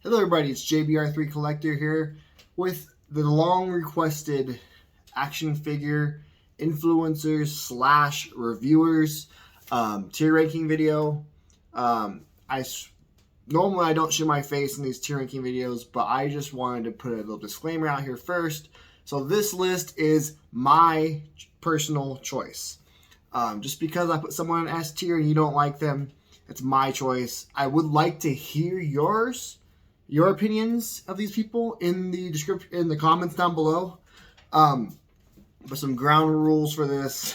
Hello everybody, it's JBR3 Collector here with the long requested action figure influencers slash reviewers tier ranking video. Normally I don't show my face in these tier ranking videos, but I just wanted to put a little disclaimer out here first. So this list is my personal choice. Just because I put someone in S tier and you don't like them, it's my choice. I would like to hear your opinions of these people in the description, in the comments down below. But some ground rules for this.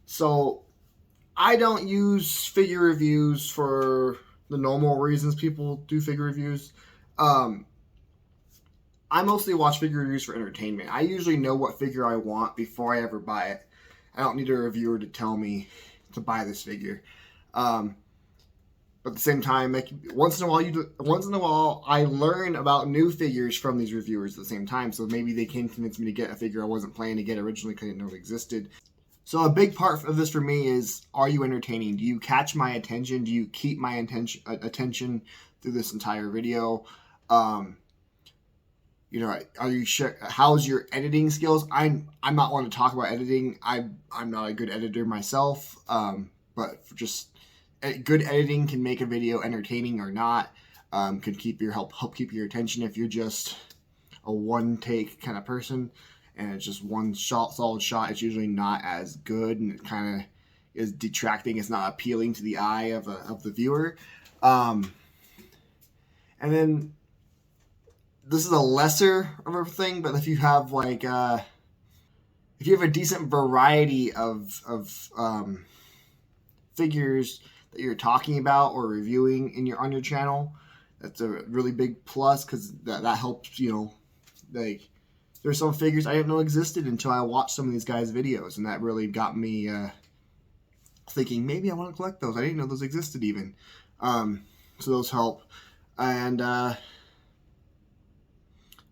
So I don't use figure reviews for the normal reasons people do figure reviews. I mostly watch figure reviews for entertainment. I usually know what figure I want before I ever buy it. I don't need a reviewer to tell me to buy this figure. But at the same time, like, once in a while, I learn about new figures from these reviewers at the same time. So maybe they can convince me to get a figure I wasn't planning to get originally because I didn't know it existed. So a big part of this for me is, are you entertaining? Do you catch my attention? Do you keep my attention through this entire video? Are you sure? How's your editing skills? I'm not one to talk about editing. I'm not a good editor myself. But just good editing can make a video entertaining or not. Can help keep your attention if you're just a one take kind of person and it's just one solid shot. It's usually not as good, and it kind of is detracting. It's not appealing to the eye of the viewer. And then this is a lesser of a thing, but if you have if you have a decent variety of figures that you're talking about or reviewing on your channel, that's a really big plus, because that helps. Like, there's some figures I didn't know existed until I watched some of these guys' videos, and that really got me thinking maybe I want to collect those. I didn't know those existed even. So those help, and I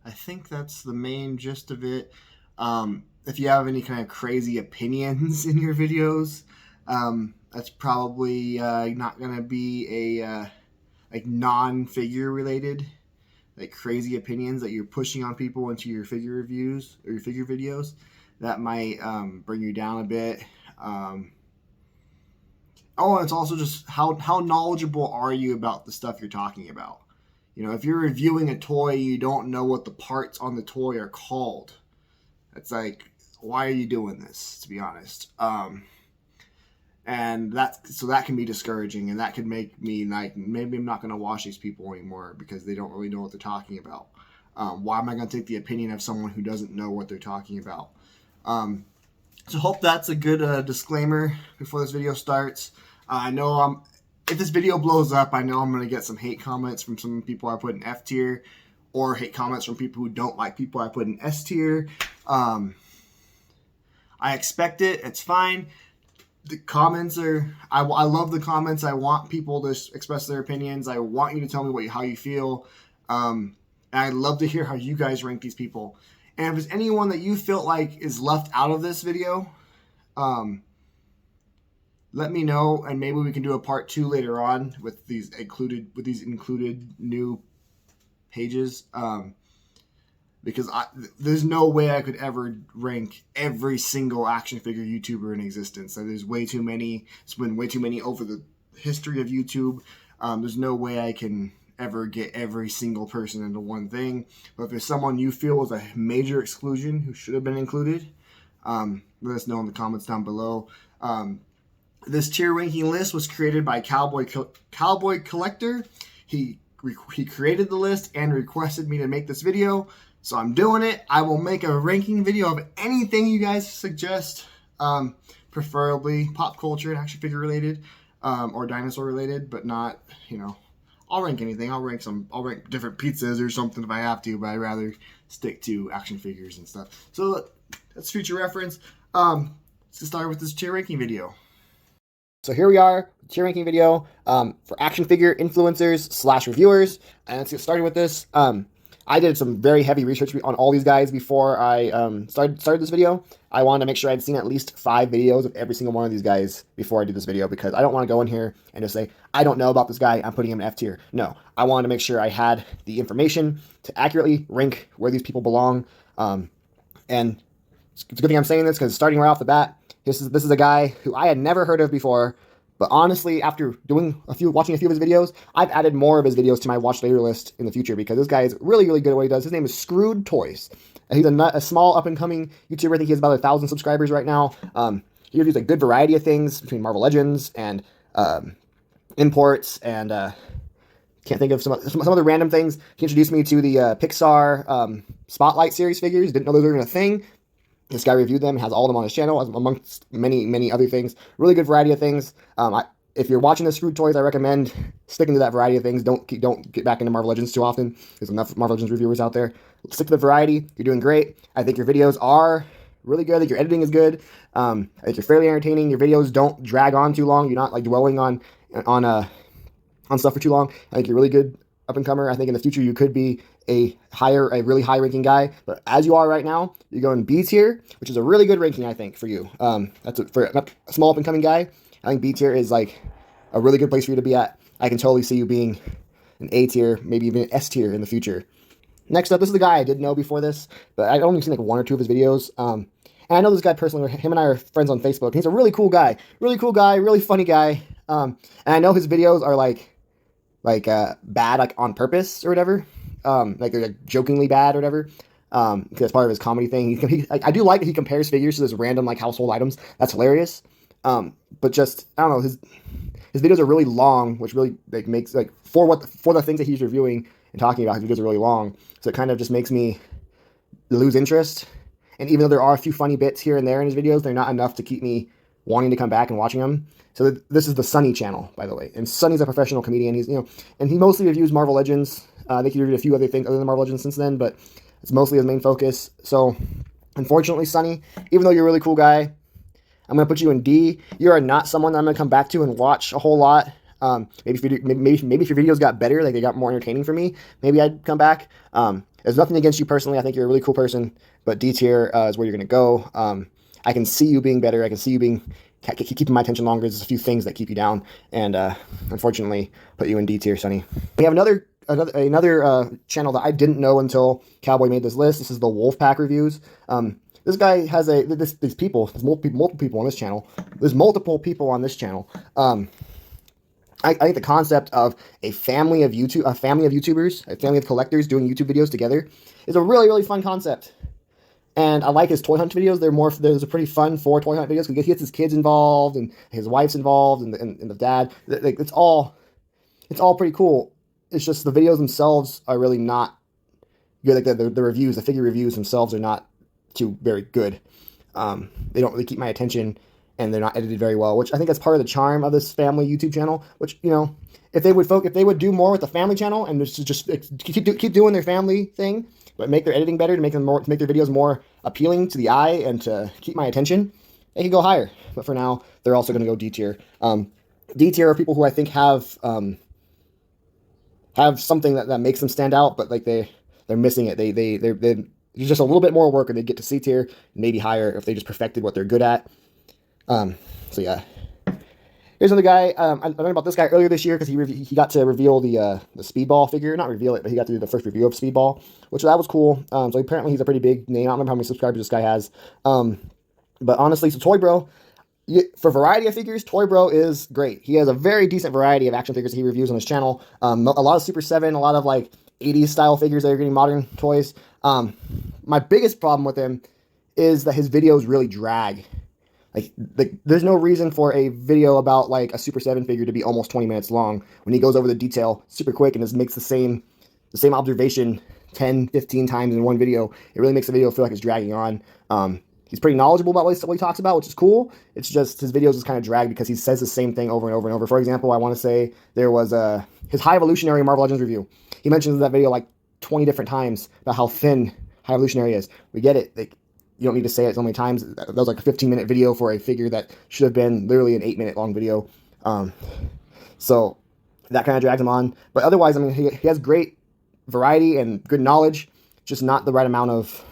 think that's the main gist of it. If you have any kind of crazy opinions in your videos, that's probably not going to be a non-figure related, like crazy opinions that you're pushing on people into your figure reviews or your figure videos. That might bring you down a bit. And it's also just how knowledgeable are you about the stuff you're talking about. If you're reviewing a toy, you don't know what the parts on the toy are called. It's like, why are you doing this, to be honest? And that can be discouraging, and that could make me like, maybe I'm not going to watch these people anymore because they don't really know what they're talking about. Why am I going to take the opinion of someone who doesn't know what they're talking about? So hope that's a good disclaimer before this video starts. I know if this video blows up, I know I'm going to get some hate comments from some people I put in F tier, or hate comments from people who don't like people I put in S tier. I expect it. It's fine. The comments are, I love the comments. I want people to express their opinions. I want you to tell me how you feel. And I'd love to hear how you guys rank these people. And if there's anyone that you feel like is left out of this video, let me know, and maybe we can do a part 2 later on with these included new pages. Because there's no way I could ever rank every single action figure YouTuber in existence. So there's way too many. It's been way too many over the history of YouTube. There's no way I can ever get every single person into one thing. But if there's someone you feel was a major exclusion who should have been included, let us know in the comments down below. This tier ranking list was created by Cowboy Collector. He created the list and requested me to make this video. So I'm doing it. I will make a ranking video of anything you guys suggest, preferably pop culture and action figure related, or dinosaur related, but not, I'll rank anything. I'll rank different pizzas or something if I have to, but I'd rather stick to action figures and stuff. So that's future reference. Let's start with this tier ranking video. So here we are, tier ranking video for action figure influencers slash reviewers. And let's get started with this. I did some very heavy research on all these guys before I started this video. I wanted to make sure I'd seen at least 5 videos of every single one of these guys before I did this video, because I don't want to go in here and just say, I don't know about this guy, I'm putting him in F tier. No, I wanted to make sure I had the information to accurately rank where these people belong. And it's a good thing I'm saying this, because starting right off the bat, this is a guy who I had never heard of before. But honestly, after watching a few of his videos, I've added more of his videos to my watch later list in the future, because this guy is really, really good at what he does. His name is Screwed Toys. He's a small up-and-coming YouTuber. I think he has about 1,000 subscribers right now. He reviews a good variety of things between Marvel Legends and imports, and can't think of some other random things. He introduced me to the Pixar Spotlight series figures. Didn't know those were even a thing. This guy reviewed them, has all of them on his channel, amongst many, many other things. Really good variety of things. If you're watching the Screwed Toys, I recommend sticking to that variety of things. Don't get back into Marvel Legends too often. There's enough Marvel Legends reviewers out there. Stick to the variety. You're doing great. I think your videos are really good. I think your editing is good. I think you're fairly entertaining. Your videos don't drag on too long. You're not like dwelling on stuff for too long. I think you're really good up-and-comer. I think in the future you could be a really high-ranking guy, but as you are right now, you're going B tier, which is a really good ranking, I think, for you. For a small up-and-coming guy, I think B tier is like a really good place for you to be at. I can totally see you being an A tier, maybe even an S tier in the future. Next up, this is the guy I didn't know before this, but I'd only seen like 1 or 2 of his videos. And I know this guy personally. Him and I are friends on Facebook. He's a really cool guy, really funny guy. And I know his videos are like bad, like on purpose or whatever. Like they're like jokingly bad or whatever. Because that's part of his comedy thing. I do like that he compares figures to this random like household items. That's hilarious. But just, I don't know, his videos are really long, which really like makes like for the things that he's reviewing and talking about, his videos are really long. So it kind of just makes me lose interest. And even though there are a few funny bits here and there in his videos, they're not enough to keep me wanting to come back and watching them. So this is the Sunny channel, by the way. And Sunny's a professional comedian. He's, and he mostly reviews Marvel Legends. I think he reviewed a few other things other than Marvel Legends since then, but it's mostly his main focus. So, unfortunately, Sunny, even though you're a really cool guy, I'm going to put you in D. You are not someone that I'm going to come back to and watch a whole lot. Maybe if your videos got better, like they got more entertaining for me, maybe I'd come back. There's nothing against you personally. I think you're a really cool person, but D tier is where you're going to go. I can see you being better. I can see you keeping my attention longer. There's a few things that keep you down, and unfortunately, put you in D tier, Sunny. We have another channel that I didn't know until Cowboy made this list. This is the Wolfpack Reviews. This guy has these people. There's multiple people on this channel. There's multiple people on this channel. I think the concept of a family of YouTubers, a family of collectors doing YouTube videos together is a really, really fun concept. And I like his toy hunt videos. There's a pretty fun 4 toy hunt videos because he gets his kids involved and his wife's involved and the dad. It's all pretty cool. It's just the videos themselves are really not good. Like the reviews, the figure reviews themselves are not too very good. They don't really keep my attention, and they're not edited very well, which I think that's part of the charm of this family YouTube channel. Which, if they would do more with the family channel and just keep doing their family thing, but make their editing better to make their videos more appealing to the eye and to keep my attention, they could go higher. But for now, they're also going to go D tier. D tier are people who I think have something that makes them stand out, but like they're missing it. They're just a little bit more work, and they get to C tier, maybe higher if they just perfected what they're good at. So yeah. Here's another guy. I learned about this guy earlier this year because he got to reveal the Speedball figure. Not reveal it, but he got to do the first review of Speedball, which that was cool. So apparently he's a pretty big name. I don't remember how many subscribers this guy has. But honestly, so Toy Bro, for variety of figures, Toy Bro is great. He has a very decent variety of action figures that he reviews on his channel. A lot of Super 7, a lot of like 80s style figures that are getting modern toys. My biggest problem with him is that his videos really drag. Like there's no reason for a video about like a Super 7 figure to be almost 20 minutes long when he goes over the detail super quick and just makes the same observation 10, 15 times in one video. It really makes the video feel like it's dragging on. He's pretty knowledgeable about what he talks about, which is cool. It's just his videos just kind of drag because he says the same thing over and over and over. For example, I want to say there was his High Evolutionary Marvel Legends review. He mentions in that video like 20 different times about how thin High Evolutionary is. We get it. You don't need to say it so many times. That was like a 15-minute video for a figure that should have been literally an 8-minute long video. So that kind of drags him on. But otherwise, I mean, he has great variety and good knowledge, just not the right amount of.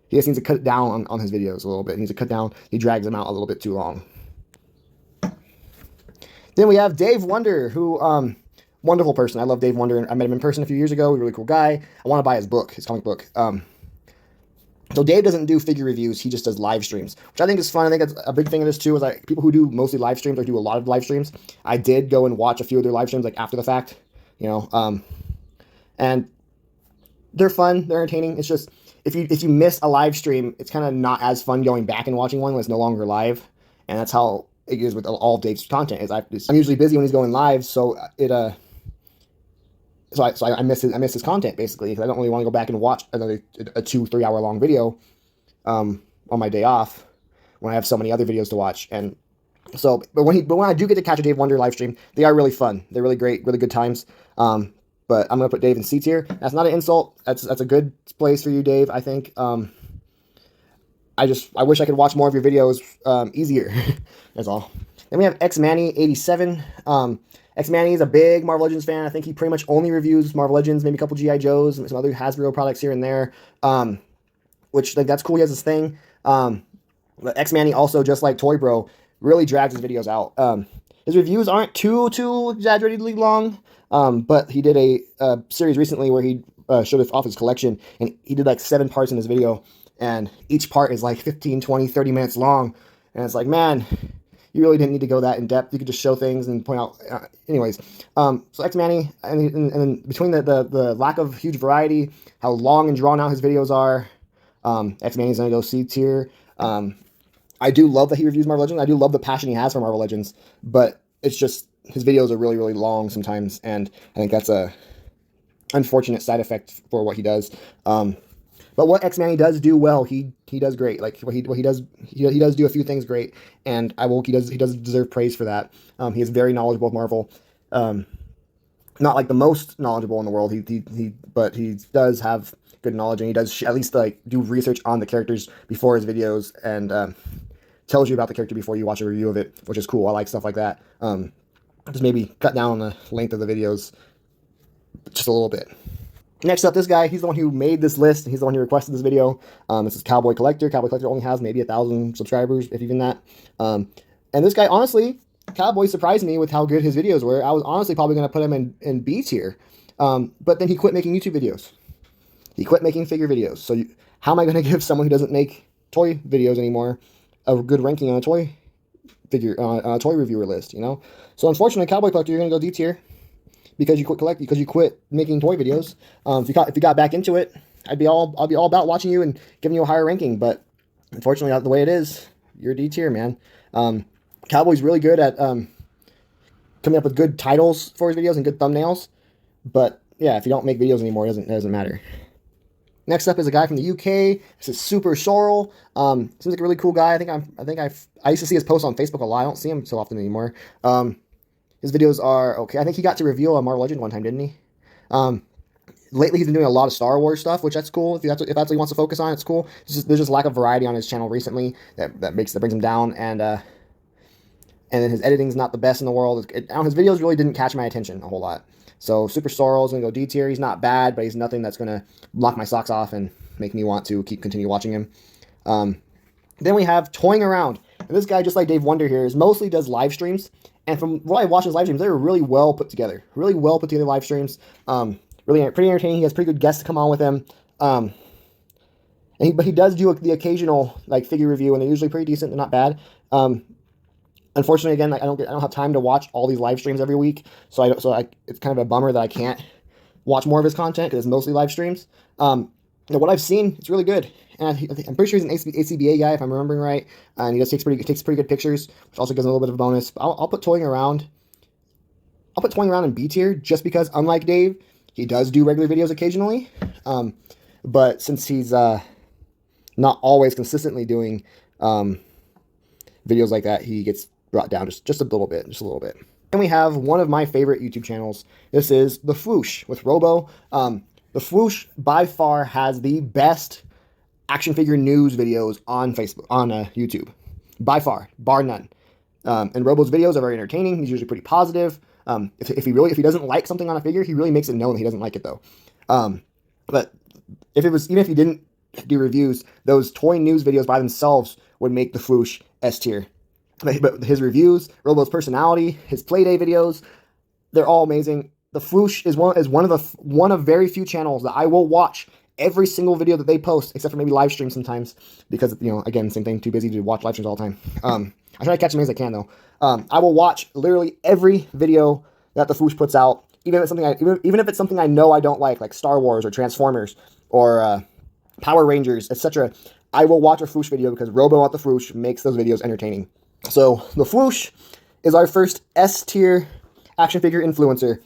He just needs to cut it down on his videos a little bit. He needs to cut down. He drags them out a little bit too long. Then we have Dave Wonder, who, wonderful person. I love Dave Wonder. I met him in person a few years ago. He's a really cool guy. I want to buy his book, his comic book. So Dave doesn't do figure reviews. He just does live streams, which I think is fun. I think that's a big thing of this too, is like people who do mostly live streams or do a lot of live streams. I did go and watch a few of their live streams like after the fact, you know, and they're fun. They're entertaining. It's just, if you miss a live stream, it's kind of not as fun going back and watching one when it's no longer live. And that's how it is with all of Dave's content. Is I'm usually busy when he's going live, so I miss his content basically, because I don't really want to go back and watch another 2-3 hour long video on my day off when I have so many other videos to watch. And so, but when I do get to catch a Dave Wonder live stream, they are really fun. They're really great, really good times. But I'm gonna put Dave in C tier. That's not an insult. That's a good place for you, Dave. I think. I wish I could watch more of your videos easier. That's all. Then we have XManny87. X-Manny is a big Marvel Legends fan. I think he pretty much only reviews Marvel Legends, maybe a couple G.I. Joes, and some other Hasbro products here and there, which, like, that's cool. He has this thing. But X-Manny also, just like Toy Bro, really drags his videos out. His reviews aren't too exaggeratedly long, but he did a series recently where he showed off his collection, and he did like 7 parts in his video, and each part is like 15, 20, 30 minutes long, and it's like, man, you really didn't need to go that in depth. You could just show things and point out. Anyways, so X-Manny, and between the lack of huge variety, how long and drawn out his videos are, X-Manny's gonna go C tier. I do love that he reviews Marvel Legends. I do love the passion he has for Marvel Legends, but it's just his videos are really, really long sometimes, and I think that's a unfortunate side effect for what he does. But what X-Manny does do well, he does great. Like what he does, he does do a few things great, and he does deserve praise for that. He is very knowledgeable of Marvel, not like the most knowledgeable in the world. But he does have good knowledge, and he does at least like do research on the characters before his videos, and tells you about the character before you watch a review of it, which is cool. I like stuff like that. Just maybe cut down on the length of the videos just a little bit. Next up, this guy, he's the one who made this list. He's the one who requested this video. This is Cowboy Collector. Cowboy Collector only has maybe 1,000 subscribers, if even that. And this guy, honestly, Cowboy surprised me with how good his videos were. I was honestly probably going to put him in B tier. But then he quit making YouTube videos. He quit making figure videos. So how am I going to give someone who doesn't make toy videos anymore a good ranking on a toy figure, on a toy reviewer list, you know? So unfortunately, Cowboy Collector, you're going to go D tier. Because you quit making toy videos. If you got back into it, I'll be all about watching you and giving you a higher ranking. But unfortunately, the way it is, you're D tier, man. Cowboy's really good at coming up with good titles for his videos and good thumbnails. But yeah, if you don't make videos anymore, it doesn't matter. Next up is a guy from the UK. This is Super Sorrel. Seems like a really cool guy. I used to see his posts on Facebook a lot. I don't see him so often anymore. His videos are okay. I think he got to reveal a Marvel Legend one time, didn't he? Lately, he's been doing a lot of Star Wars stuff, which that's cool. If that's what he wants to focus on, it's cool. There's just lack of variety on his channel recently that brings him down, and then his editing's not the best in the world. His videos really didn't catch my attention a whole lot. So Super Sorrel is gonna go D tier. He's not bad, but he's nothing that's gonna knock my socks off and make me want to continue watching him. Then we have Toying Around. And this guy, just like Dave Wonder here, mostly does live streams. And from what I watch his live streams, they're really well put together. Really well put together live streams. Really pretty entertaining. He has pretty good guests to come on with him. But he does do the occasional like figure review, and they're usually pretty decent and not bad. Unfortunately, again, I don't have time to watch all these live streams every week, so it's kind of a bummer that I can't watch more of his content because it's mostly live streams. What I've seen, it's really good, and I'm pretty sure he's an ACBA guy if I'm remembering right, and he takes pretty good pictures, which also gives him a little bit of a bonus. But I'll put Toying Around. I'll put Toying Around in B tier just because, unlike Dave, he does do regular videos occasionally, but since he's not always consistently doing videos like that, he gets brought down just a little bit, And we have one of my favorite YouTube channels. This is The Fwoosh with Robo. The Fwoosh by far has the best action figure news videos on YouTube, by far, bar none. And Robo's videos are very entertaining. He's usually pretty positive. If he doesn't like something on a figure, he really makes it known that he doesn't like it though. But if it was, even if he didn't do reviews, those toy news videos by themselves would make the Foosh S tier. But his reviews, Robo's personality, his Playday videos, they're all amazing. The Foosh is one of very few channels that I will watch every single video that they post, except for maybe live streams sometimes, because, again, same thing, too busy to watch live streams all the time. I try to catch them as I can, though. I will watch literally every video that the Foosh puts out, even if it's something I know I don't like Star Wars or Transformers or Power Rangers, etc. I will watch a Foosh video because Robo at the Foosh makes those videos entertaining. So the Foosh is our first S tier action figure influencer,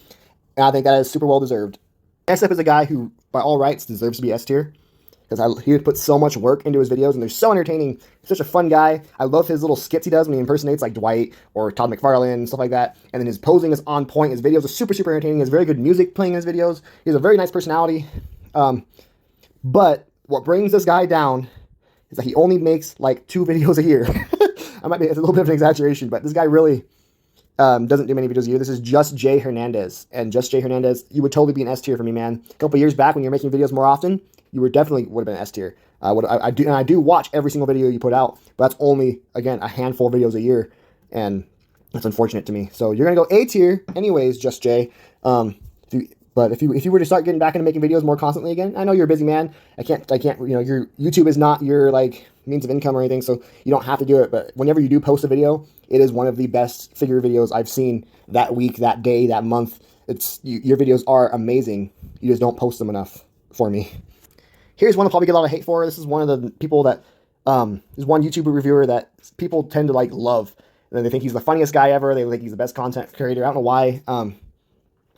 and I think that is super well deserved. Next up is a guy who, by all rights, deserves to be S tier, because he would put so much work into his videos, and they're so entertaining. He's such a fun guy. I love his little skits he does when he impersonates like Dwight or Todd McFarlane and stuff like that. And then his posing is on point. His videos are super, super entertaining. He has very good music playing in his videos. He has a very nice personality. But what brings this guy down is that he only makes like 2 videos a year. It's a little bit of an exaggeration, but this guy really doesn't do many videos a year. This is Just Jay Hernandez. And Just Jay Hernandez, you would totally be an S tier for me, man. A couple years back when you were making videos more often, you would have been S tier. I do watch every single video you put out, but that's only, again, a handful of videos a year, and that's unfortunate to me. So you're gonna go A tier, anyways, Just Jay. But if you were to start getting back into making videos more constantly again, I know you're a busy man. I can't. Your YouTube is not your means of income or anything, so you don't have to do it. But whenever you do post a video, it is one of the best figure videos I've seen that week, that day, that month. Your videos are amazing. You just don't post them enough for me. Here's one I'll probably get a lot of hate for. This is one of the people that, is one YouTuber reviewer that people tend to love. And they think he's the funniest guy ever. They think he's the best content creator. I don't know why.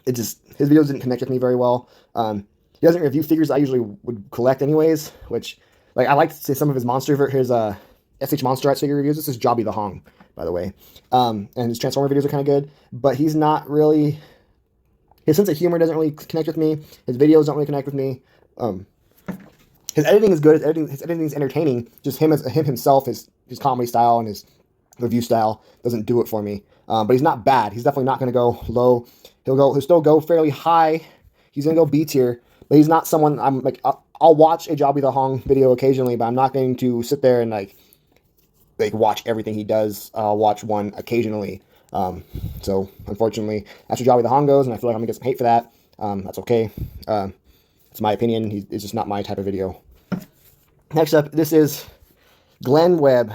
His videos didn't connect with me very well. He doesn't review figures I usually would collect anyways, which, I like to say some of his SH Monster Arts figure reviews. This is Jobby the Hong, by the way. And his Transformer videos are kind of good, but he's not really, his sense of humor doesn't really connect with me. His videos don't really connect with me. His editing is good. His editing is entertaining. Just himself, his comedy style and his review style doesn't do it for me. But he's not bad. He's definitely not going to go low. He'll still go fairly high. He's going to go B tier. But he's not someone I'm like. I'll watch a Jobby the Hong video occasionally, but I'm not going to sit there and watch everything he does. I'll watch one occasionally. So unfortunately, that's where Jobby the Hong goes, and I feel like I'm gonna get some hate for that. That's okay. It's my opinion. It's just not my type of video. Next up, this is Glenn Webb.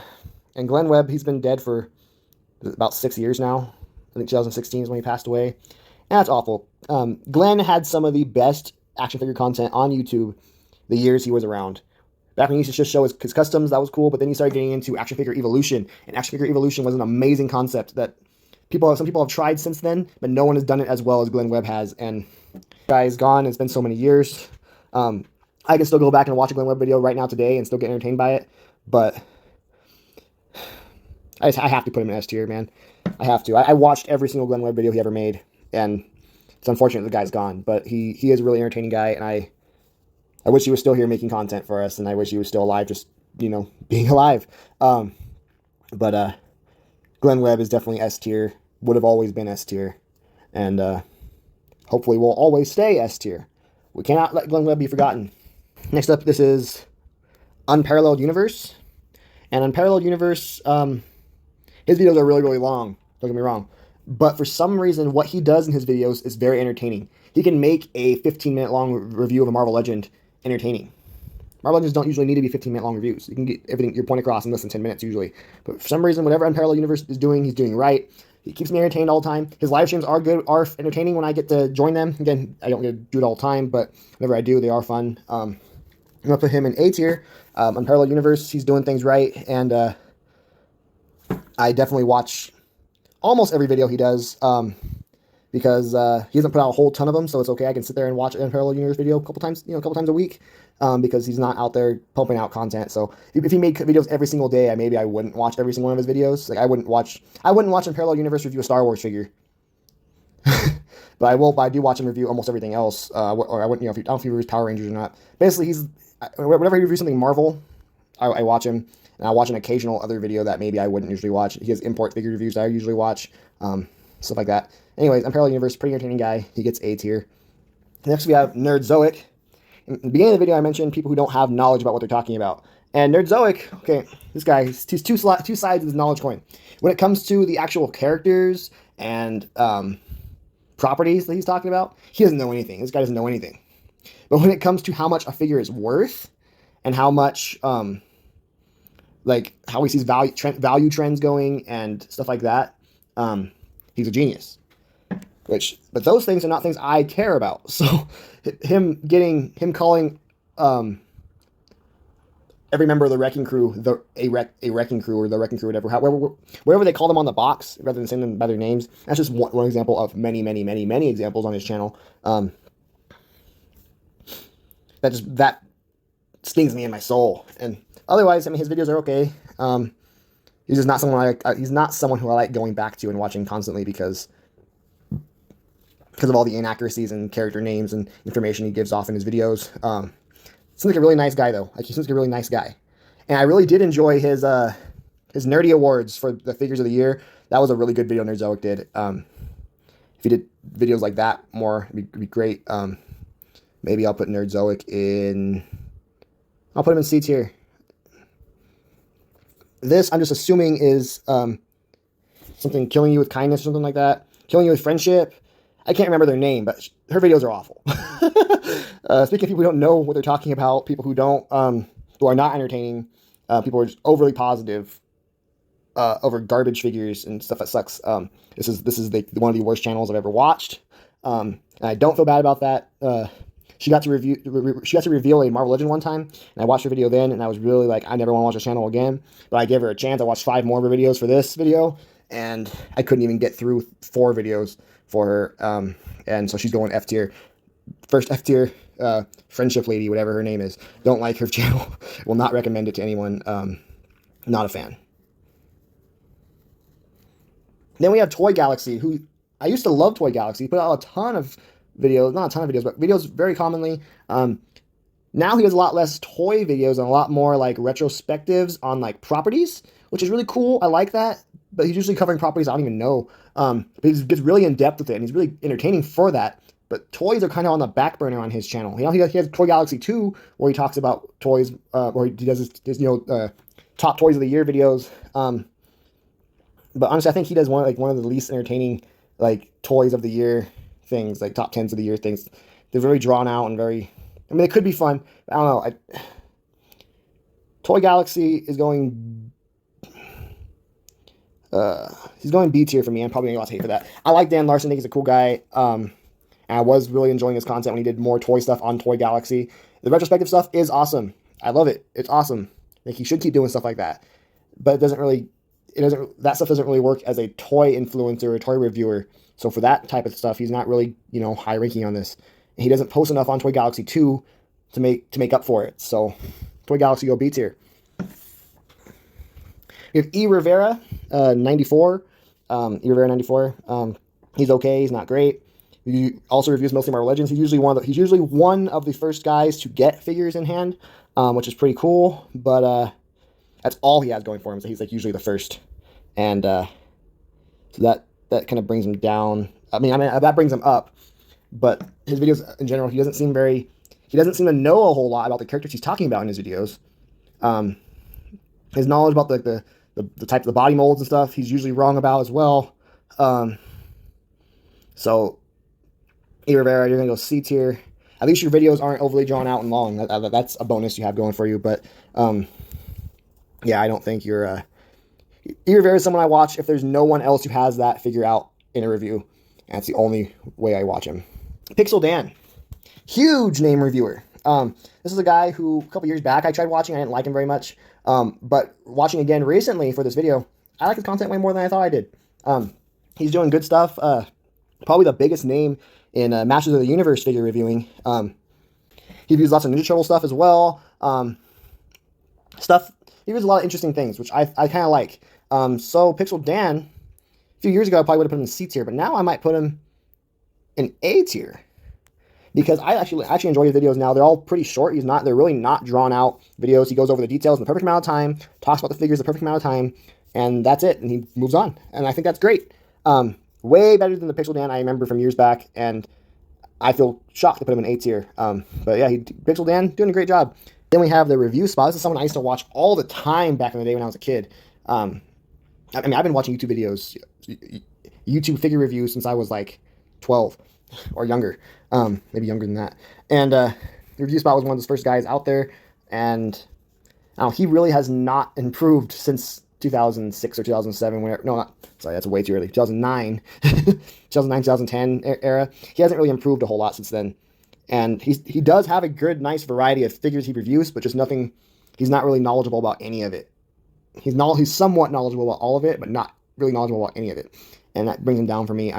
And Glenn Webb, he's been dead for about 6 years now. I think 2016 is when he passed away. And that's awful. Glenn had some of the best action figure content on YouTube the years he was around. Back when he used to just show his customs, that was cool. But then he started getting into action figure evolution. And action figure evolution was an amazing concept that some people have tried since then, but no one has done it as well as Glenn Webb has. And guy's gone. It's been so many years. I can still go back and watch a Glenn Webb video right now today and still get entertained by it, but I have to put him in S tier, man. I have to. I watched every single Glenn Webb video he ever made, and it's unfortunate the guy's gone, but he is a really entertaining guy, and I wish he was still here making content for us, and I wish he was still alive, just, being alive. But Glenn Webb is definitely S tier, would have always been S tier, and hopefully will always stay S tier. We cannot let Glenn Webb be forgotten. Next up, this is Unparalleled Universe. And Unparalleled Universe, his videos are really, really long. Don't get me wrong. But for some reason, what he does in his videos is very entertaining. He can make a 15-minute long review of a Marvel Legend entertaining. Marvel Legends don't usually need to be 15-minute long reviews. You can get everything, your point across in less than 10 minutes usually. But for some reason, whatever Unparalleled Universe is doing, he's doing right. He keeps me entertained all the time. His live streams are good, are entertaining when I get to join them. Again, I don't get to do it all the time, but whenever I do, they are fun. I'm going to put him in A tier. Unparalleled Universe, he's doing things right, and I definitely watch almost every video he does, because he hasn't put out a whole ton of them, so it's okay. I can sit there and watch an Unparalleled Universe video a couple times a week, because he's not out there pumping out content. So if he made videos every single day, maybe I wouldn't watch every single one of his videos. Like I wouldn't watch Unparalleled Universe review a Star Wars figure. But I do watch him review almost everything else. Or I wouldn't, I don't know if he reviews Power Rangers or not. Basically, whenever he reviews something Marvel, I watch him, and I watch an occasional other video that maybe I wouldn't usually watch. He has import figure reviews that I usually watch, stuff like that. Anyways, Unparalleled Universe, pretty entertaining guy. He gets A tier. Next, we have Nerd Zoic. In the beginning of the video, I mentioned people who don't have knowledge about what they're talking about. And Nerd Zoic, okay, this guy, he's two sides of his knowledge coin. When it comes to the actual characters and properties that he's talking about, he doesn't know anything. This guy doesn't know anything. But when it comes to how much a figure is worth and how much, like how he sees value trends going and stuff like that, he's a genius. But those things are not things I care about. So him calling every member of the Wrecking Crew a Wrecking Crew or the Wrecking Crew, whatever they call them on the box, rather than saying them by their names. That's just one example of many examples on his channel. That stings me in my soul. And otherwise, I mean, his videos are okay. He's just not someone he's not someone who I like going back to and watching constantly because of all the inaccuracies and character names and information he gives off in his videos. Seems like a really nice guy, though. Like, he seems like a really nice guy. And I really did enjoy his nerdy awards for the figures of the year. That was a really good video Nerd Zoic did. If he did videos like that more, it'd be great. Maybe I'll put Nerd Zoic in... I'll put him in C tier. This, I'm just assuming, is something killing you with kindness or something like that. Killing you with friendship. I can't remember their name, but her videos are awful. Speaking of people who don't know what they're talking about, people who don't, who are not entertaining, people who are just overly positive over garbage figures and stuff that sucks. This is one of the worst channels I've ever watched, and I don't feel bad about that. She got to reveal a Marvel Legend one time, and I watched her video then, and I was really like, I never want to watch this channel again. But I gave her a chance. I watched 5 more of her videos for this video, and I couldn't even get through 4 videos for her, and so she's going F tier. First F tier, friendship lady, whatever her name is. Don't like her channel. Will not recommend it to anyone. Not a fan. Then we have Toy Galaxy, who I used to love Toy Galaxy. He put out a ton of videos, not a ton of videos, but videos very commonly. Now he does a lot less toy videos and a lot more like retrospectives on like properties, which is really cool. I like that. But he's usually covering properties I don't even know. But he gets really in depth with it, and he's really entertaining for that. But toys are kind of on the back burner on his channel. He has Toy Galaxy 2, where he talks about toys, where he does his top toys of the year videos. But honestly, I think he does one of the least entertaining like toys of the year things, like top 10s of the year things. They're very drawn out and very. I mean, they could be fun. But I don't know. Toy Galaxy is going. He's going B tier for me. I'm probably going to hate for that. I like Dan Larson. I think he's a cool guy. And I was really enjoying his content when he did more toy stuff on Toy Galaxy. The retrospective stuff is awesome. I love it. It's awesome. Like, he should keep doing stuff like that. But that stuff doesn't really work as a toy influencer or a toy reviewer. So for that type of stuff, he's not really, high ranking on this. And he doesn't post enough on Toy Galaxy 2 to make up for it. So Toy Galaxy go B tier. We have E. Rivera, 94. E. Rivera 94. He's okay. He's not great. He also reviews mostly Marvel Legends. He's usually one of the first guys to get figures in hand, which is pretty cool. But that's all he has going for him. So he's like usually the first, and so that kind of brings him down. I mean that brings him up. But his videos in general, he doesn't seem to know a whole lot about the characters he's talking about in his videos. His knowledge about the type of the body molds and stuff, he's usually wrong about as well. So, E. Rivera, you're going to go C tier. At least your videos aren't overly drawn out and long. That's a bonus you have going for you. But, yeah, I don't think you're... E. Rivera is someone I watch if there's no one else who has that figure out in a review. And that's the only way I watch him. Pixel Dan. Huge name reviewer. This is a guy who, a couple years back, I tried watching. I didn't like him very much. But watching again recently for this video, I like his content way more than I thought I did. He's doing good stuff. Probably the biggest name in Masters of the Universe figure reviewing. He reviews lots of Ninja Turtle stuff as well. He reviews a lot of interesting things, which I kind of like. So Pixel Dan, a few years ago, I probably would have put him in C tier, but now I might put him in A tier. Because I actually enjoy his videos now. They're all pretty short. They're really not drawn out videos. He goes over the details in the perfect amount of time, talks about the figures the perfect amount of time, and that's it. And he moves on. And I think that's great. Way better than the Pixel Dan I remember from years back. And I feel shocked to put him in A tier. But yeah, Pixel Dan doing a great job. Then we have the review spot. This is someone I used to watch all the time back in the day when I was a kid. I mean, I've been watching YouTube videos, YouTube figure reviews since I was like 12 or younger, maybe younger than that. And the review spot was one of those first guys out there, and he really has not improved since 2006 or 2007. Sorry, that's way too early. 2009, 2010 era. He hasn't really improved a whole lot since then. And he does have a good, nice variety of figures he reviews, but just nothing. He's not really knowledgeable about any of it. He's somewhat knowledgeable about all of it, but not really knowledgeable about any of it. And that brings him down for me.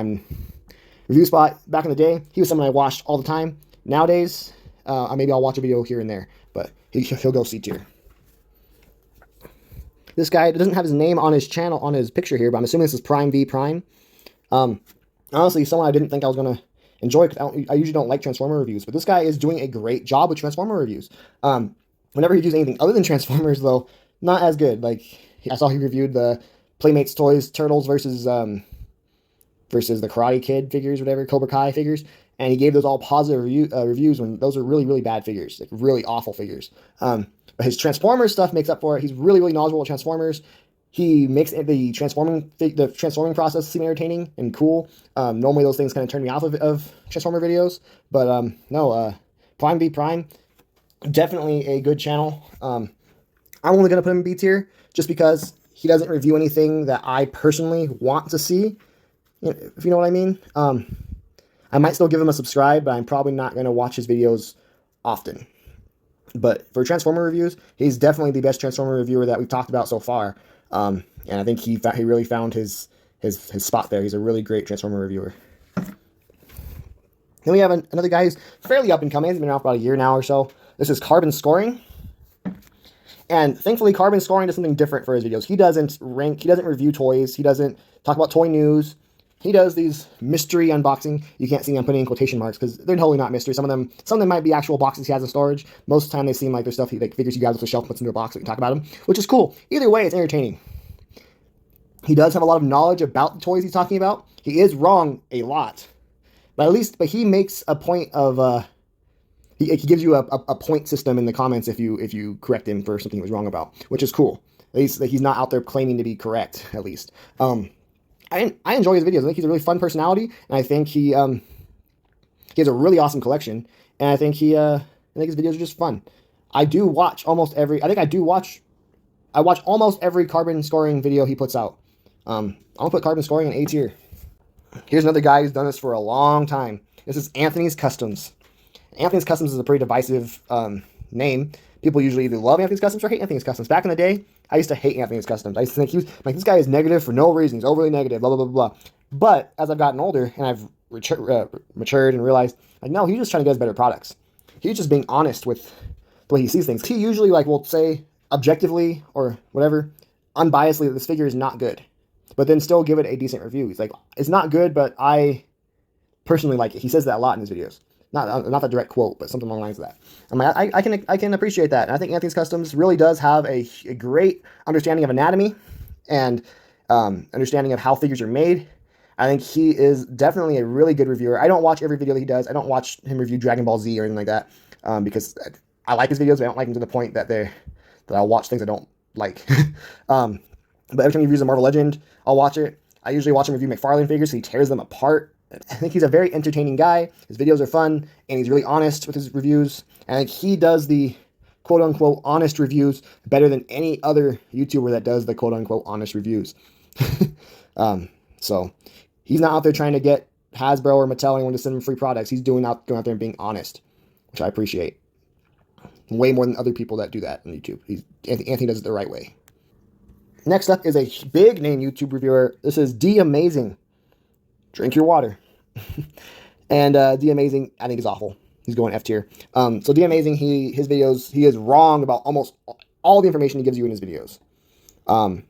Review spot back in the day, he was someone I watched all the time. Nowadays, maybe I'll watch a video here and there, but he'll go C tier. This guy doesn't have his name on his channel, on his picture here, but I'm assuming this is Prime V Prime. Honestly, someone I didn't think I was going to enjoy, because I usually don't like Transformer reviews, but this guy is doing a great job with Transformer reviews. Whenever he reviews anything other than Transformers, though, not as good. Like, I saw he reviewed the Playmates Toys Turtles versus the Karate Kid figures, whatever, Cobra Kai figures, and he gave those all positive reviews when those are really, really bad figures, like really awful figures. But his Transformers stuff makes up for it. He's really, really knowledgeable with Transformers. He makes the transforming process seem entertaining and cool. Normally those things kind of turn me off of Transformer videos, but no, Prime V Prime, definitely a good channel. I'm only going to put him in B tier just because he doesn't review anything that I personally want to see, if you know what I mean. I might still give him a subscribe, but I'm probably not going to watch his videos often. But for Transformer reviews, he's definitely the best Transformer reviewer that we've talked about so far. And I think he really found his spot there. He's a really great Transformer reviewer. Then we have another guy who's fairly up and coming. He's been out for about a year now or so. This is Carbon Scoring. And thankfully, Carbon Scoring does something different for his videos. He doesn't review toys. He doesn't talk about toy news. He does these mystery unboxing. You can't see me, I'm putting in quotation marks because they're totally not mystery. Some of them might be actual boxes he has in storage. Most of the time they seem like they're stuff like figures he grabs off the shelf and puts into a box so we can talk about them, which is cool. Either way, it's entertaining. He does have a lot of knowledge about the toys he's talking about. He is wrong a lot. But he makes a point of he gives you a point system in the comments if you correct him for something he was wrong about, which is cool. At least he's not out there claiming to be correct, at least. I enjoy his videos. I think he's a really fun personality, and I think he has a really awesome collection, and I think his videos are just fun. I watch almost every Carbon Scoring video he puts out. I'll put Carbon Scoring in A tier. Here's another guy who's done this for a long time. This is Anthony's Customs. Anthony's Customs is a pretty divisive name. People usually either love Anthony's Customs or hate Anthony's Customs. Back in the day, I used to hate Anthony's Customs. I used to think he was like, this guy is negative for no reason. He's overly negative, blah, blah, blah, blah. But as I've gotten older and I've matured and realized, like, no, he's just trying to get us better products. He's just being honest with the way he sees things. He usually will say objectively or whatever, unbiasedly, that this figure is not good, but then still give it a decent review. He's like, it's not good, but I personally like it. He says that a lot in his videos. Not the direct quote, but something along the lines of that. I can appreciate that. And I think Anthony's Customs really does have a great understanding of anatomy and understanding of how figures are made. I think he is definitely a really good reviewer. I don't watch every video that he does. I don't watch him review Dragon Ball Z or anything like that because I like his videos, but I don't like them to the point that I'll watch things I don't like. But every time he reviews a Marvel Legend, I'll watch it. I usually watch him review McFarlane figures, so he tears them apart. I think he's a very entertaining guy. His videos are fun, and he's really honest with his reviews. And I think he does the quote-unquote honest reviews better than any other YouTuber that does the quote-unquote honest reviews. So he's not out there trying to get Hasbro or Mattel or anyone to send him free products. He's going out there and being honest, which I appreciate. Way more than other people that do that on YouTube. Anthony does it the right way. Next up is a big-name YouTube reviewer. This is D Amazing. Drink your water. And D Amazing, I think, is awful. He's going F tier. So D Amazing, his videos, he is wrong about almost all the information he gives you in his videos. A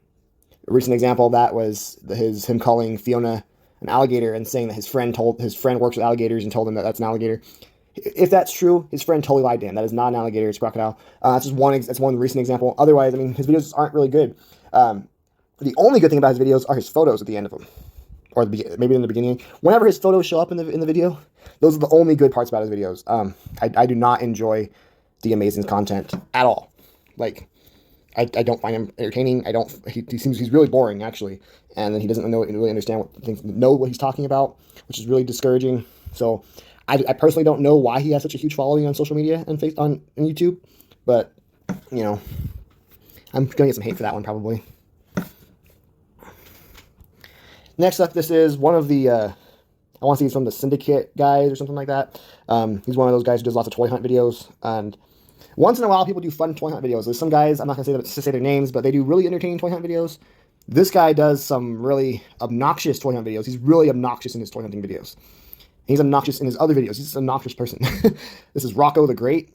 recent example of that was him calling Fiona an alligator and saying that his friend works with alligators and told him that that's an alligator. If that's true, his friend totally lied to him. That is not an alligator, it's a crocodile. That's one recent example. Otherwise, I mean, his videos aren't really good. The only good thing about his videos are his photos at the end of them. or maybe in the beginning. Whenever his photos show up in the video, those are the only good parts about his videos. I do not enjoy the Amazing's content at all. Like, I don't find him entertaining. He's really boring, actually, and then he doesn't really understand what he's talking about, which is really discouraging. So I personally don't know why he has such a huge following on social media and on YouTube, but you know, I'm gonna get some hate for that one probably. Next up, this is one of the I want to say he's from the Syndicate guys or something like that. He's one of those guys who does lots of toy hunt videos, and once in a while, people do fun toy hunt videos. There's some guys, I'm not going to say their names, but they do really entertaining toy hunt videos. This guy does some really obnoxious toy hunt videos. He's really obnoxious in his toy hunting videos. He's obnoxious in his other videos. He's an obnoxious person. This is Rocco the Great.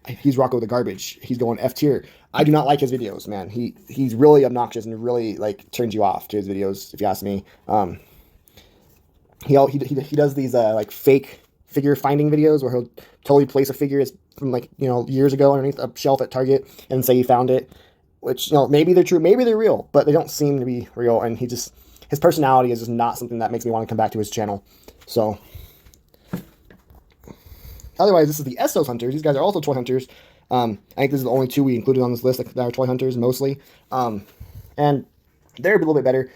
He's Rocco the Garbage. He's going F tier. I do not like his videos, man. He's really obnoxious and really like turns you off to his videos, if you ask me. He does these like fake figure finding videos where he'll totally place a figure from like, you know, years ago underneath a shelf at Target and say he found it, which, you know, maybe they're true, maybe they're real, but they don't seem to be real. And his personality is just not something that makes me want to come back to his channel. So otherwise, this is the Essos Hunters. These guys are also toy hunters. I think this is the only two we included on this list that are toy hunters mostly. And they're a little bit better.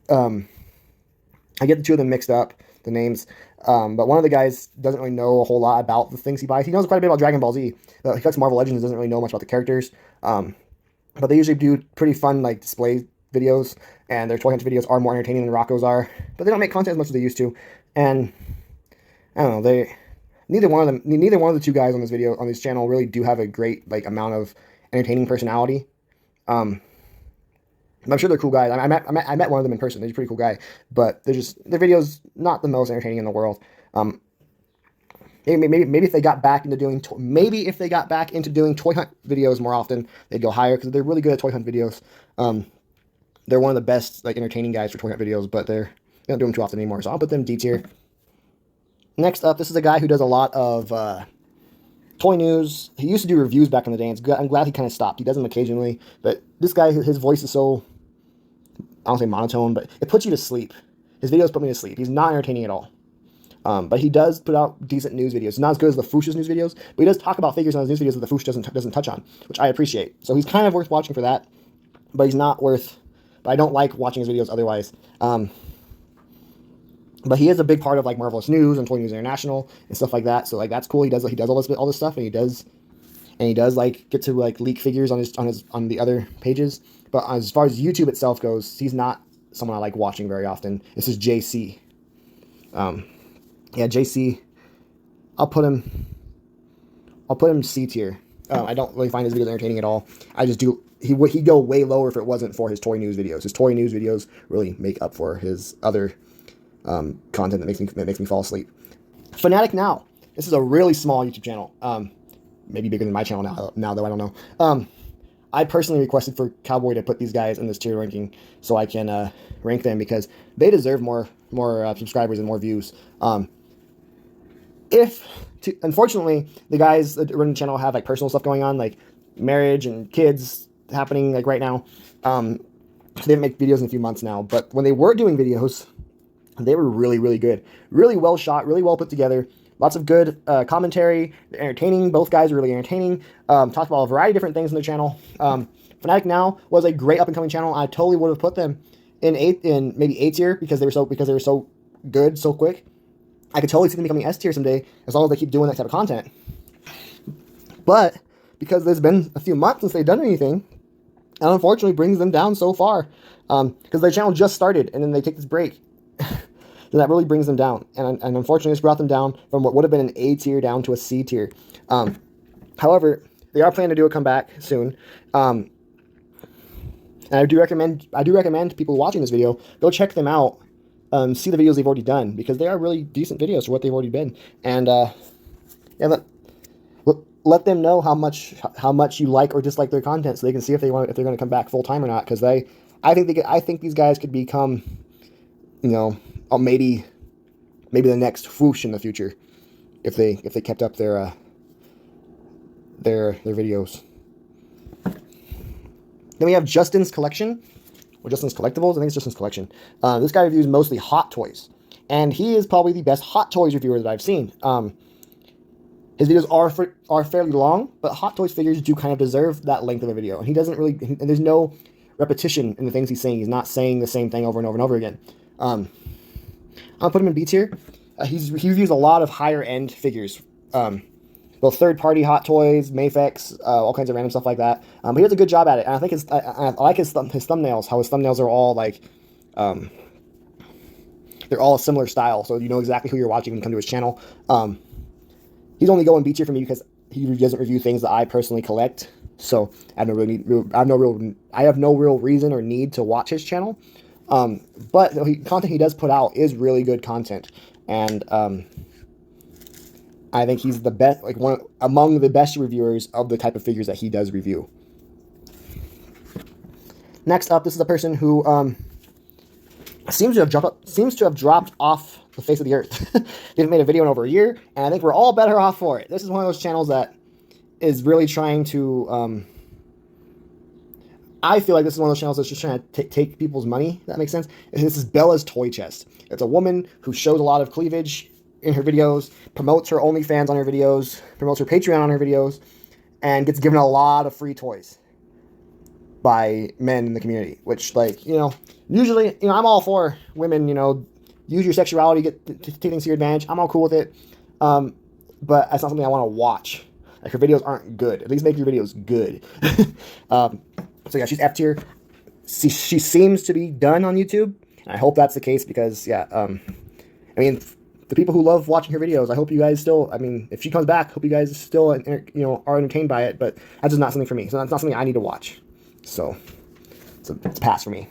I get the two of them mixed up, the names. But one of the guys doesn't really know a whole lot about the things he buys. He knows quite a bit about Dragon Ball Z. He collects Marvel Legends and doesn't really know much about the characters. But they usually do pretty fun like display videos, and their toy hunt videos are more entertaining than Rocco's are. But they don't make content as much as they used to. And I don't know, neither one of the two guys on this channel really do have a great like amount of entertaining personality. I'm sure they're cool guys. I met one of them in person. He's a pretty cool guy, but their videos not the most entertaining in the world. Maybe if they got back into doing toy hunt videos more often, they'd go higher because they're really good at toy hunt videos. They're one of the best like entertaining guys for toy hunt videos, but they don't do them too often anymore. So I'll put them D tier. Next up, this is a guy who does a lot of toy news. He used to do reviews back in the day. I'm glad he kind of stopped. He does them occasionally, but this guy, his voice is so, I don't say monotone, but it puts you to sleep. His videos put me to sleep. He's not entertaining at all. But he does put out decent news videos. Not as good as the Foosh's news videos, but he does talk about figures on his news videos that the Foosh doesn't touch on, which I appreciate. So he's kind of worth watching for that, but he's not worth. But I don't like watching his videos otherwise. But he is a big part of like Marvelous News and Toy News International and stuff like that. So like that's cool. He does all this stuff, and he does like get to like leak figures on the other pages. But as far as YouTube itself goes, he's not someone I like watching very often. This is JC. Yeah, JC. I'll put him C tier. I don't really find his videos entertaining at all. I just do. He'd go way lower if it wasn't for his toy news videos. His toy news videos really make up for his other content that makes me fall asleep. Fanatic Now. This is a really small YouTube channel. Maybe bigger than my channel now though, I don't know. I personally requested for Cowboy to put these guys in this tier ranking so I can rank them because they deserve more subscribers and more views. Unfortunately, the guys that run the channel have like personal stuff going on, like marriage and kids happening like right now. So they haven't made videos in a few months now, but when they were doing videos, they were really, really good. Really well shot, really well put together. Lots of good commentary, entertaining. Both guys are really entertaining. Talked about a variety of different things in their channel. Fanatic Now was a great up-and-coming channel. I totally would have put them in maybe A tier because they were so good so quick. I could totally see them becoming S tier someday as long as they keep doing that type of content. But because there's been a few months since they've done anything, and unfortunately brings them down so far because their channel just started and then they take this break. Then that really brings them down, and unfortunately, it's brought them down from what would have been an A tier down to a C tier. However, they are planning to do a comeback soon, and I do recommend people watching this video go check them out, see the videos they've already done because they are really decent videos for what they've already been, and yeah, let them know how much you like or dislike their content so they can see if they're going to come back full time or not. Because I think these guys could become, you know, maybe the next Foosh in the future if they kept up their videos. Then we have Justin's Collection. or Justin's Collectibles. I think it's Justin's Collection. This guy reviews mostly hot toys, and he is probably the best hot toys reviewer that I've seen. His videos are fairly long, but hot toys figures do kind of deserve that length of a video, and he doesn't really. And there's no repetition in the things he's saying. He's not saying the same thing over and over and over again. I'll put him in B tier. He reviews a lot of higher end figures, both third party hot toys, Mafex, all kinds of random stuff like that. But he does a good job at it, and I think I like his thumbnails. How his thumbnails are all like, they're all a similar style, so you know exactly who you're watching when you come to his channel. He's only going B tier for me because he doesn't review things that I personally collect. So I have no real reason or need to watch his channel. But the content he does put out is really good content, and I think he's the best, like among the best reviewers of the type of figures that he does review. Next up, this is a person who seems to have dropped off the face of the earth. They haven't made a video in over a year, and I think we're all better off for it. This is one of those channels that is really trying to. I feel like this is one of those channels that's just trying to take people's money. If that makes sense. This is Bella's Toy Chest. It's a woman who shows a lot of cleavage in her videos, promotes her OnlyFans on her videos, promotes her Patreon on her videos, and gets given a lot of free toys by men in the community. Which, like, usually, I'm all for women, use your sexuality, to take things to your advantage. I'm all cool with it. But that's not something I want to watch. Like, her videos aren't good. At least make your videos good. So yeah, she's F tier. She seems to be done on YouTube. I hope that's the case because, yeah, I mean, the people who love watching her videos, I hope you guys still, if she comes back, hope you guys still, are entertained by it, but that's just not something for me. So that's not something I need to watch. So it's a pass for me.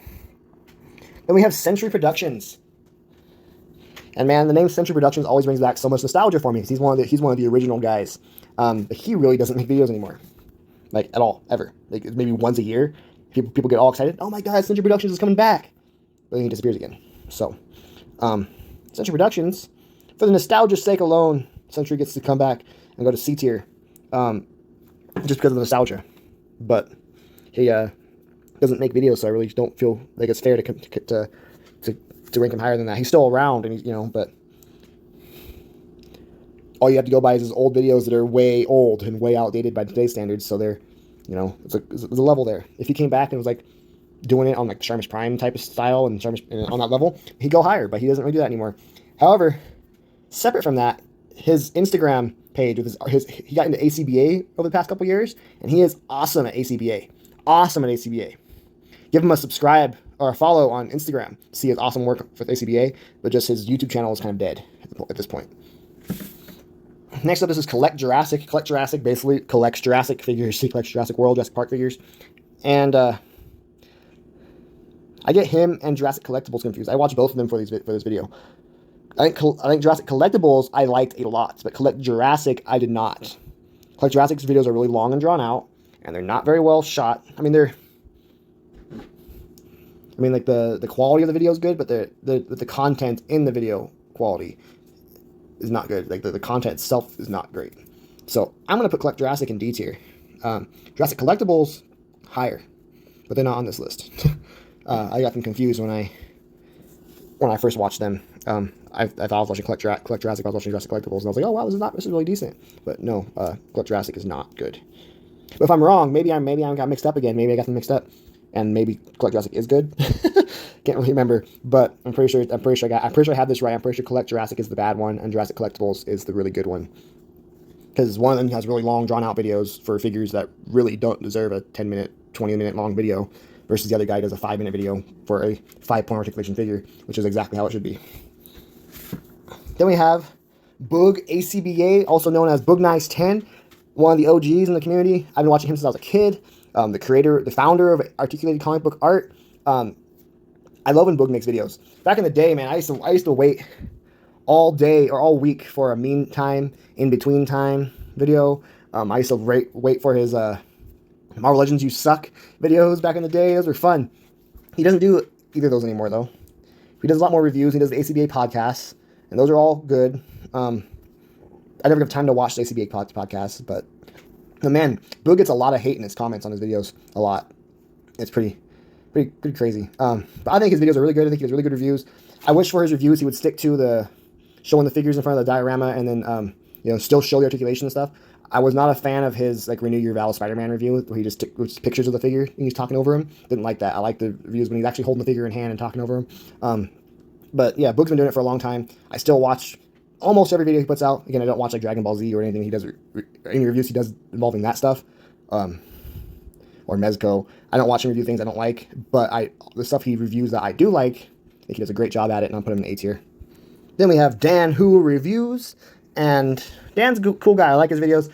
Then we have Century Productions. And man, the name Century Productions always brings back so much nostalgia for me because he's one of the original guys. But he really doesn't make videos anymore. Like, at all, ever. Like, maybe once a year. People get all excited. Oh my god, Century Productions is coming back. But then he disappears again. So, Century Productions, for the nostalgia's sake alone, Century gets to come back and go to C tier. Just because of the nostalgia. But he doesn't make videos, so I really don't feel like it's fair to rank him higher than that. He's still around, and but all you have to go by is his old videos that are way old and way outdated by today's standards. So they're, it's a level there. If he came back and was like doing it on like Sharmish Prime type of style and on that level, he'd go higher. But he doesn't really do that anymore. However, separate from that, his Instagram page with he got into ACBA over the past couple years, and he is awesome at ACBA. Awesome at ACBA. Give him a subscribe or a follow on Instagram to see his awesome work with ACBA. But just his YouTube channel is kind of dead at this point. Next up, this is Collect Jurassic. Collect Jurassic basically collects Jurassic figures. He collects Jurassic World, Jurassic Park figures. And I get him and Jurassic Collectibles confused. I watched both of them for this video. I think Jurassic Collectibles I liked a lot, but Collect Jurassic I did not. Collect Jurassic's videos are really long and drawn out, and they're not very well shot. The quality of the video is good, but the content in the video quality is not good. Like, the content itself is not great. So I'm going to put Collect Jurassic in D tier. Jurassic Collectibles, higher. But they're not on this list. I got them confused when I first watched them. I thought I was watching Collect Jurassic, I was watching Jurassic Collectibles, and I was like, oh wow, this is really decent. But no, Collect Jurassic is not good. But if I'm wrong, maybe I got mixed up again. Maybe I got them mixed up. And maybe Collect Jurassic is good. Can't really remember, but I'm pretty sure I have this right. I'm pretty sure Collect Jurassic is the bad one, and Jurassic Collectibles is the really good one. Because one of them has really long, drawn-out videos for figures that really don't deserve a 10-minute, 20-minute long video, versus the other guy does a 5-minute video for a 5-point articulation figure, which is exactly how it should be. Then we have Boog ACBA, also known as Boog Nice 10, one of the OGs in the community. I've been watching him since I was a kid. The founder of Articulated Comic Book Art. I love when Boog makes videos. Back in the day, man, I used to wait all day or all week for a meantime, in between time video. I used to wait for his Marvel Legends You Suck videos back in the day. Those were fun. He doesn't do either of those anymore, though. He does a lot more reviews. He does the ACBA podcasts, and those are all good. I never have time to watch the ACBA podcasts, but man, Boog gets a lot of hate in his comments on his videos. A lot. It's pretty pretty crazy. But I think his videos are really good. I think he has really good reviews. I wish for his reviews he would stick to the showing the figures in front of the diorama and then still show the articulation and stuff. I was not a fan of his like Renew Your Vow Spider-Man review where he just took pictures of the figure and he's talking over him. Didn't like that. I like the reviews when he's actually holding the figure in hand and talking over him. But yeah, Boog's been doing it for a long time. I still watch almost every video he puts out. Again, I don't watch like Dragon Ball Z or anything he does, any reviews he does involving that stuff. Or Mezco. I don't watch him review things I don't like, but the stuff he reviews that I do like, I think he does a great job at it, and I'll put him in A tier. Then we have Dan Who Reviews, and Dan's a cool guy. I like his videos.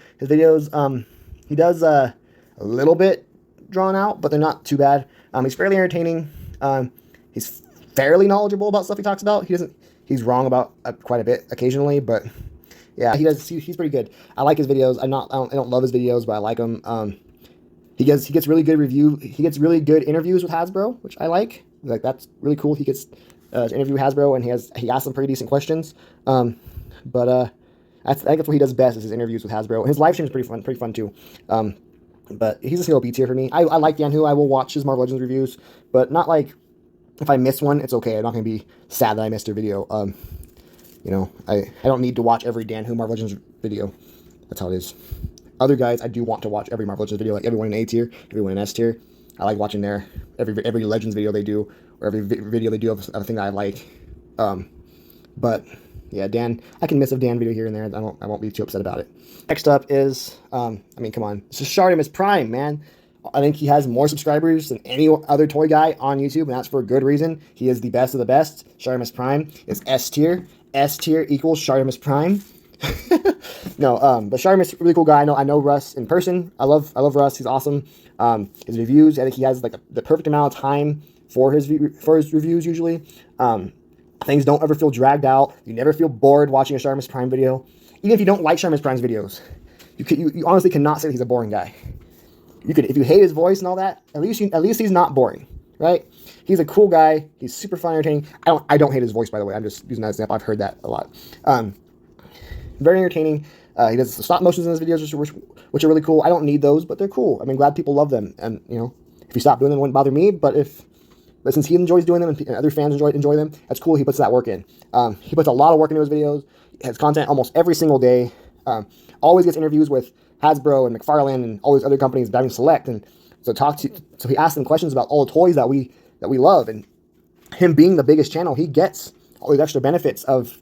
He does a little bit drawn out, but they're not too bad. He's fairly entertaining. He's fairly knowledgeable about stuff he talks about. He's wrong about quite a bit occasionally, but yeah, he's pretty good. I like his videos. I don't love his videos, but I like them. He gets really good he gets really good interviews with Hasbro, which I like. Like, that's really cool. He gets to interview Hasbro, and he asks some pretty decent questions. I think that's what he does best, is his interviews with Hasbro. And his live stream is pretty fun too. But he's a single B tier for me. I like Dan Who. I will watch his Marvel Legends reviews, but not like, if I miss one, it's okay. I'm not going to be sad that I missed a video. I don't need to watch every Dan Who Marvel Legends video. That's how it is. Other guys, I do want to watch every Marvel Legends video, like everyone in A tier, everyone in S tier. I like watching every Legends video they do, or every video they do of a thing that I like. But yeah, Dan, I can miss a Dan video here and there. I won't be too upset about it. Next up is, come on, this is Shartimus Prime, man. I think he has more subscribers than any other toy guy on YouTube, and that's for a good reason. He is the best of the best. Shartimus Prime is S tier. S tier equals Shartimus Prime. No, but Shartimus, really cool guy. I know Russ in person. I love Russ. He's awesome. His reviews, I think he has like the perfect amount of time for his reviews usually. Things don't ever feel dragged out. You never feel bored watching a Shartimus Prime video. Even if you don't like Shartimus Prime's videos, you honestly cannot say that he's a boring guy. If you hate his voice and all that, at least he's not boring, right? He's a cool guy. He's super fun, entertaining. I don't hate his voice, by the way. I'm just using that example. I've heard that a lot. Very entertaining. He does stop motions in his videos, which are really cool. I don't need those, but they're cool. I'm glad people love them. And if he stopped doing them, it wouldn't bother me. But since he enjoys doing them and other fans enjoy them, that's cool. He puts that work in. He puts a lot of work into his videos. He has content almost every single day. Always gets interviews with Hasbro and McFarlane and all these other companies, Diving Select, and so he asks them questions about all the toys that we love. And him being the biggest channel, he gets all these extra benefits of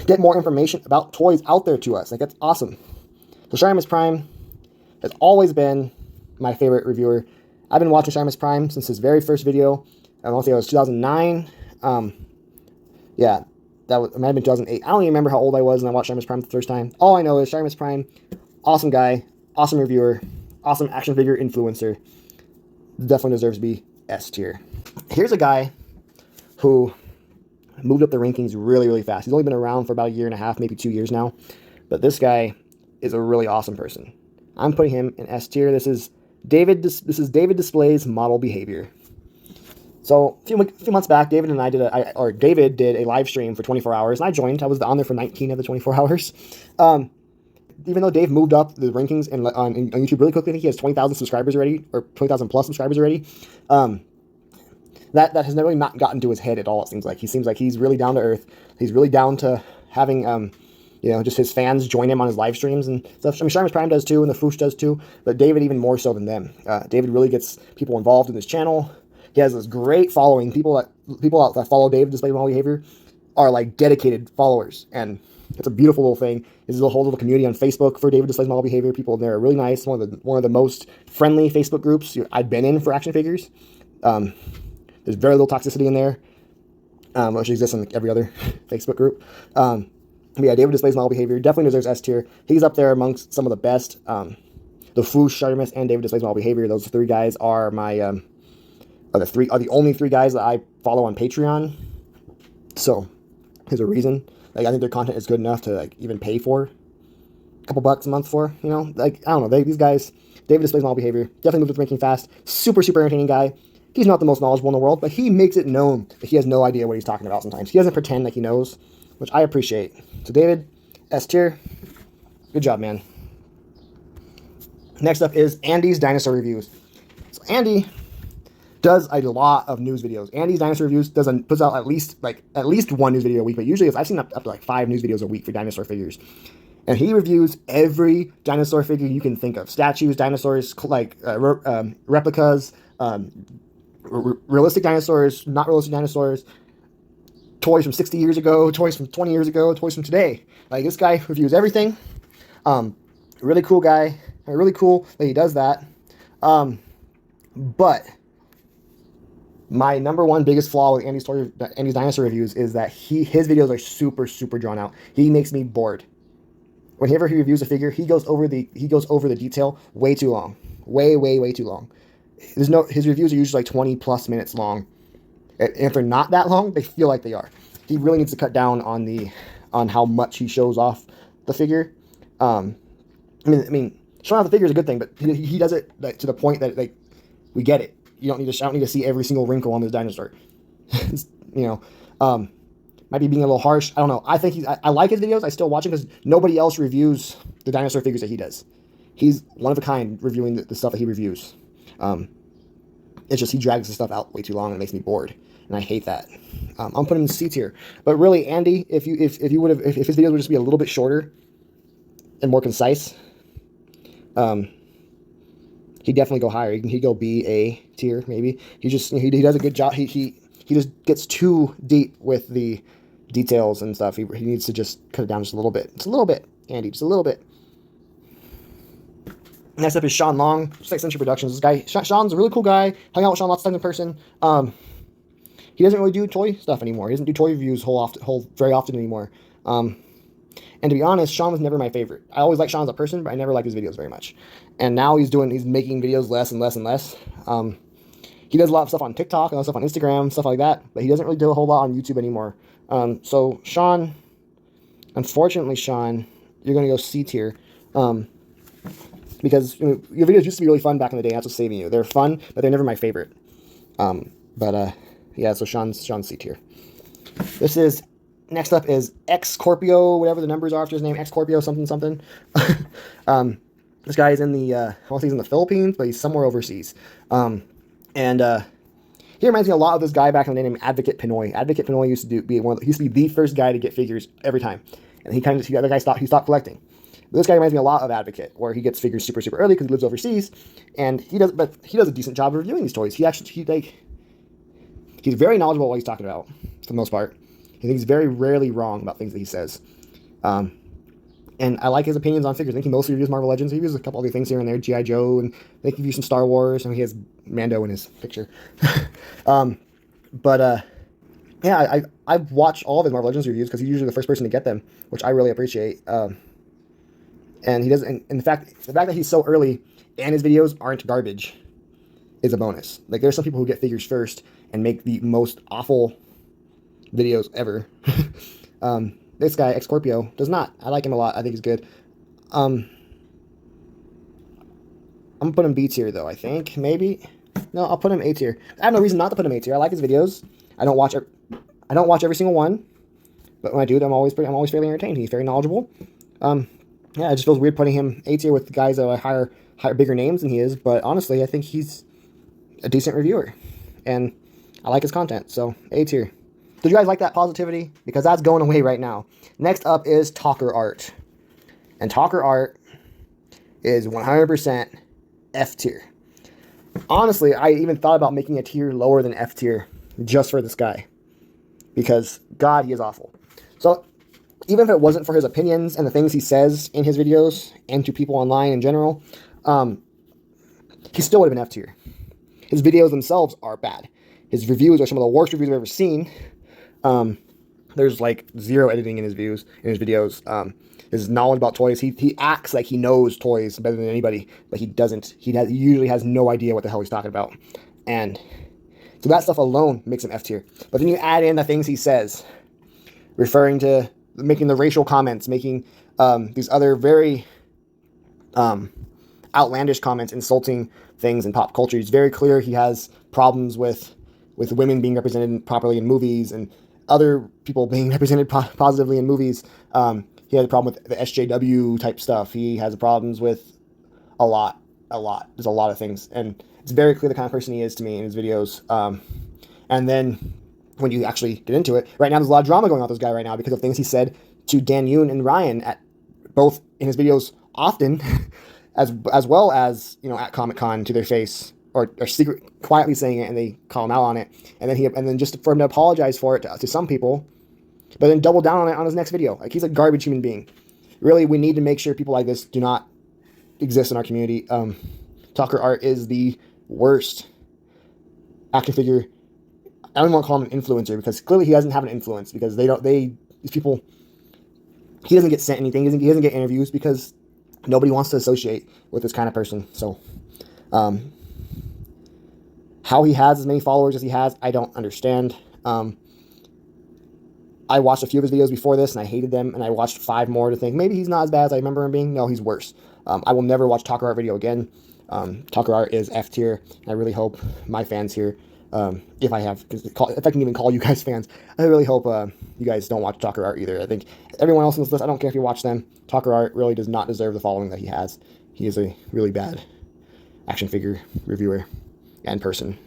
get more information about toys out there to us. Like, that's awesome. So Shartimus Prime has always been my favorite reviewer. I've been watching Shartimus Prime since his very first video. I want to say it was 2009. Yeah, it might have been 2008. I don't even remember how old I was when I watched Shartimus Prime the first time. All I know is Shartimus Prime, awesome guy, awesome reviewer, awesome action figure influencer. Definitely deserves to be S tier. Here's a guy who moved up the rankings really, really fast. He's only been around for about a year and a half, maybe 2 years now. But this guy is a really awesome person. I'm putting him in S tier. This is David Display's Model Behavior. So a few months back, David did a live stream for 24 hours, and I joined. I was on there for 19 of the 24 hours. Even though Dave moved up the rankings on YouTube really quickly, I think he has 20,000 subscribers already, or 20,000 plus subscribers already. That has really not gotten to his head at all, it seems like. He seems like he's really down to earth. He's really down to having, just his fans join him on his live streams and stuff. I mean, Shartimus Prime does too, and the Foosh does too, but David even more so than them. David really gets people involved in his channel. He has this great following. People that follow David Display Model Behavior are like dedicated followers, and it's a beautiful little thing. There's a whole little community on Facebook for David Displays Model Behavior. People in there are really nice. One of the most friendly Facebook groups I've been in for action figures. There's very little toxicity in there, which exists in every other Facebook group. Yeah, David Displays Model Behavior definitely deserves S tier. He's up there amongst some of the best. The Foosh, Shartimus, and David Displays Model Behavior. Those three guys are my the only three guys that I follow on Patreon. So there's a reason. Like, I think their content is good enough to even pay for a couple bucks a month for. I don't know. These guys, David Displays Model Behavior, definitely moves with ranking fast. Super entertaining guy. He's not the most knowledgeable in the world, but he makes it known that he has no idea what he's talking about sometimes. He doesn't pretend like he knows, which I appreciate. So David, S tier. Good job, man. Next up is Andy's Dinosaur Reviews. So Andy does a lot of news videos. Andy's Dinosaur Reviews puts out at least one news video a week, but usually I've seen up to like 5 news videos a week for dinosaur figures. And he reviews every dinosaur figure you can think of: statues, dinosaurs, like replicas, realistic dinosaurs, not realistic dinosaurs, toys from 60 years ago, toys from 20 years ago, toys from today. Like, this guy reviews everything. Really cool guy. Really cool that he does that. But my number one biggest flaw with Andy's dinosaur reviews is that his videos are super, super drawn out. He makes me bored. Whenever he reviews a figure, he goes over the detail way too long. Way too long. His reviews are usually like 20 plus minutes long. And if they're not that long, they feel like they are. He really needs to cut down on how much he shows off the figure. I mean, showing off the figure is a good thing, but he does it like, to the point that like we get it. I don't need to see every single wrinkle on this dinosaur. Might be being a little harsh. I don't know. I think I like his videos. I still watch him because nobody else reviews the dinosaur figures that he does. He's one of a kind reviewing the stuff that he reviews. It's just he drags the stuff out way too long and it makes me bored, and I hate that. I'm putting him in C tier. But really, Andy, if his videos would just be a little bit shorter and more concise, he'd definitely go higher. He'd go B, A tier maybe. He does a good job. He just gets too deep with the details and stuff. He needs to just cut it down just a little bit. Just a little bit, Andy. Just a little bit. Next up is Sean Long, Sixth Century Productions. This guy, Sean's a really cool guy. Hung out with Sean lots of times in person. He doesn't really do toy stuff anymore. He doesn't do toy reviews very often anymore. And to be honest, Sean was never my favorite. I always liked Sean as a person, but I never liked his videos very much. And now he's making videos less and less and less. He does a lot of stuff on TikTok, and a lot of stuff on Instagram, stuff like that, but he doesn't really do a whole lot on YouTube anymore. So Sean, unfortunately, Sean, you're going to go C tier. Because your videos used to be really fun back in the day. That's what's saving you. They're fun, but they're never my favorite. Yeah, so Sean's C tier. Next up is X Scorpio, whatever the numbers are after his name, X Scorpio something. This guy is in the, I want to say he's in the Philippines, but he's somewhere overseas. He reminds me a lot of this guy back in the day named Advocate Pinoy. Advocate Pinoy used to be the first guy to get figures every time. And he stopped collecting. But this guy reminds me a lot of Advocate, where he gets figures super, super early because he lives overseas, and he does a decent job of reviewing these toys. He's very knowledgeable about what he's talking about for the most part. I think he's very rarely wrong about things that he says. And I like his opinions on figures. I think he mostly reviews Marvel Legends. He reviews a couple other things here and there, G.I. Joe, and I think he reviews some Star Wars, and he has Mando in his picture. Yeah, I've watched all of his Marvel Legends reviews because he's usually the first person to get them, which I really appreciate. And he doesn't. In fact, the fact that he's so early and his videos aren't garbage is a bonus. Like, there's some people who get figures first and make the most awful videos ever. This guy, X Scorpio, does not. I like him a lot. I think he's good. I'm gonna put him B tier though. I think maybe. No, I'll put him A tier. I have no reason not to put him A tier. I like his videos. I don't watch every single one, but when I do, I'm always fairly entertained. He's very knowledgeable. Yeah, it just feels weird putting him A tier with guys that are higher, bigger names than he is. But honestly, I think he's a decent reviewer, and I like his content. So A tier. Did you guys like that positivity? Because that's going away right now. Next up is Talker Art, and Talker Art is 100% F tier. Honestly, I even thought about making a tier lower than F tier just for this guy, because God, he is awful. So even if it wasn't for his opinions and the things he says in his videos and to people online in general, he still would have been F tier. His videos themselves are bad. His reviews are some of the worst reviews I've ever seen. There's like zero editing in his videos. His knowledge about toys, he acts like he knows toys better than anybody, but he doesn't. He usually has no idea what the hell he's talking about. And so that stuff alone makes him F tier. But then you add in the things he says, making the racial comments, making these other very outlandish comments, insulting things in pop culture. He's very clear he has problems with women being represented properly in movies and other people being represented positively in movies. He has a problem with the SJW type stuff. He has problems with a lot. a lot. There's a lot of things, and it's very clear the kind of person he is to me in his videos. And then when you actually get into it, right now there's a lot of drama going on with this guy right now because of things he said to Dan Yoon and Ryan at both in his videos often, as well as, you know, at Comic-Con to their face, or secret quietly saying it, and they call him out on it, and then just for him to apologize for it to some people, but then double down on it on his next video. Like, he's a garbage human being. Really, we need to make sure people like this do not exist in our community. Tucker Art is the worst action figure. I don't even want to call him an influencer, because clearly he doesn't have an influence, because these people, he doesn't get sent anything. He doesn't get interviews because nobody wants to associate with this kind of person. So, how he has as many followers as he has, I don't understand. I watched a few of his videos before this, and I hated them, and I watched 5 more to think, maybe he's not as bad as I remember him being. No, he's worse. I will never watch Tucker Art video again. Tucker Art is F tier, and I really hope my fans here, if I can even call you guys fans, I really hope you guys don't watch Tucker Art either. I think everyone else on this list, I don't care if you watch them, Tucker Art really does not deserve the following that he has. He is a really bad action figure reviewer and person.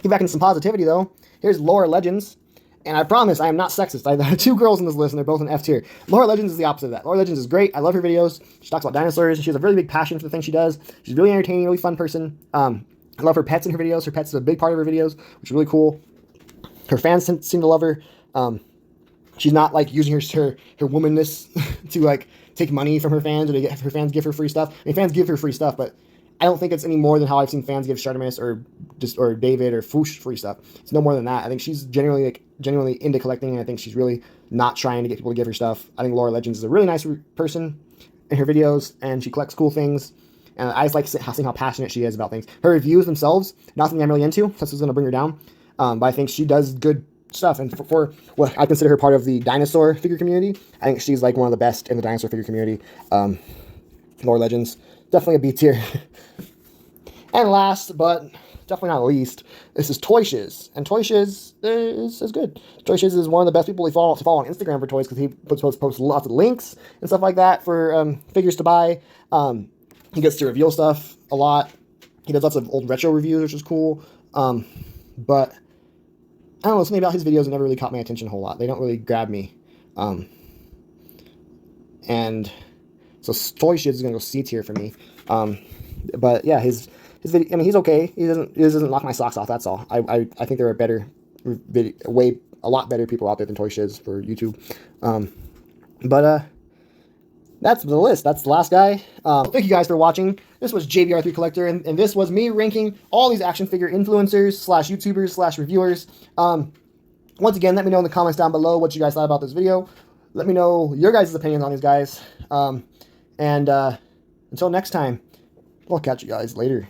Get back into some positivity, though. Here's Laura Legends. And I promise I am not sexist. I have 2 girls in this list, and they're both in F tier. Laura Legends is the opposite of that. Laura Legends is great. I love her videos. She talks about dinosaurs. She has a really big passion for the thing she does. She's really entertaining, really fun person. I love her pets in her videos. Her pets is a big part of her videos, which is really cool. Her fans seem to love her. She's not like using her womanness to like take money from her fans, or to get her fans give her free stuff. I mean, fans give her free stuff, but I don't think it's any more than how I've seen fans give Shardamus or David or Foosh free stuff. It's no more than that. I think she's genuinely into collecting, and I think she's really not trying to get people to give her stuff. I think Laura Legends is a really nice person in her videos, and she collects cool things. And I just like seeing how passionate she is about things. Her reviews themselves, not something I'm really into. That's what's going to bring her down. But I think she does good stuff. And for what I consider her part of the dinosaur figure community, I think she's like one of the best in the dinosaur figure community. Laura Legends, definitely a B tier. And last, but definitely not least, this is Toy Shiz. And Toy Shiz is good. Toy Shiz is one of the best people to follow on Instagram for toys, because he posts lots of links and stuff like that for figures to buy. He gets to reveal stuff a lot. He does lots of old retro reviews, which is cool. But I don't know, something about his videos never really caught my attention a whole lot. They don't really grab me. And so Toy Shiz is going to go C tier for me. But yeah, his video, I mean, he's okay. He doesn't knock my socks off, that's all. I think there are a lot better people out there than Toy Shiz for YouTube. But that's the list. That's the last guy. Thank you guys for watching. This was JBR3 Collector, and this was me ranking all these action figure influencers / YouTubers / reviewers. Once again, let me know in the comments down below what you guys thought about this video. Let me know your guys' opinions on these guys. And until next time, I'll catch you guys later.